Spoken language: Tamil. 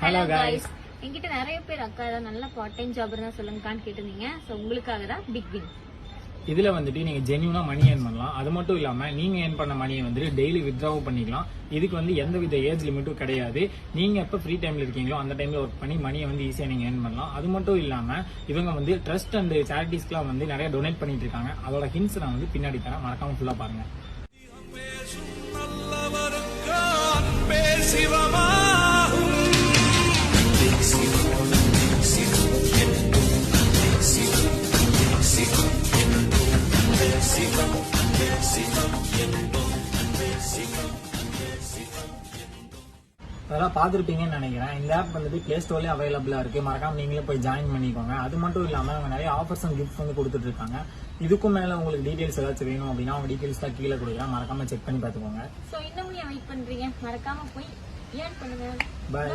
ஹலோ गाइस என்கிட்ட நிறைய பேர் அக்கா ஏதாவது நல்ல பார்ட் டைம் ஜாப் இருந்தா சொல்லுங்கன்னு கேட்டிருந்தீங்க. சோ உங்களுக்காக தான் பிக் வின். இதுல வந்துட்டு நீங்க ஜென்யூனா மணி ஏர்ன் பண்ணலாம். அது மட்டும் இல்லாம நீங்க ஏர்ன் பண்ண மணியை வந்துட்டு டெய்லி வித்ட்ராவும் பண்ணிக்கலாம். இதுக்கு வந்து எந்தவித ஏஜ் லிமிட்டும் கிடையாது. நீங்க எப்ப ஃப்ரீ டைம்ல இருக்கீங்களோ அந்த டைம்ல ஒர்க் பண்ணி மணியை வந்து ஈஸியா நீங்க ஏர்ன் பண்ணலாம். அது மட்டும் இல்லாம இவங்க வந்து ட்ரஸ்ட் அண்ட் சேரிட்டிஸ்க்குலாம் வந்து நிறைய டொனேட் பண்ணிட்டு இருக்காங்க. அதோட ஹிண்ட்ஸ் நான் வந்து பின்னாடி தரேன், மறக்காம ஃபுல்லா பாருங்க. அதெல்லாம் பார்த்துருப்பீங்கன்னு நினைக்கிறேன். இந்த ஆப் வந்துட்டு பிளே ஸ்டோர்லேயே அவைலபிளா இருக்கு. மறக்காம நீங்களே போய் ஜாயின் பண்ணிக்கோங்க. அது மட்டும் இல்லாம அவங்க நிறைய ஆஃபர்ஸ் அண்ட் கிஃப்ட்ஸ் வந்து கொடுத்துட்டு இருக்காங்க. இதுக்கும் மேல உங்களுக்கு டீடைல்ஸ் ஏதாச்சும் வேணும் அப்படின்னா அவங்க டீடைல்ஸ் தான் கீழே கொடுக்குறேன், மறக்காம செக் பண்ணி பார்த்துக்கோங்க. சோ இன்னும் வெயிட் பண்றீங்க, மறக்காம போய் ஏர்ன் பண்ணுங்க. பை.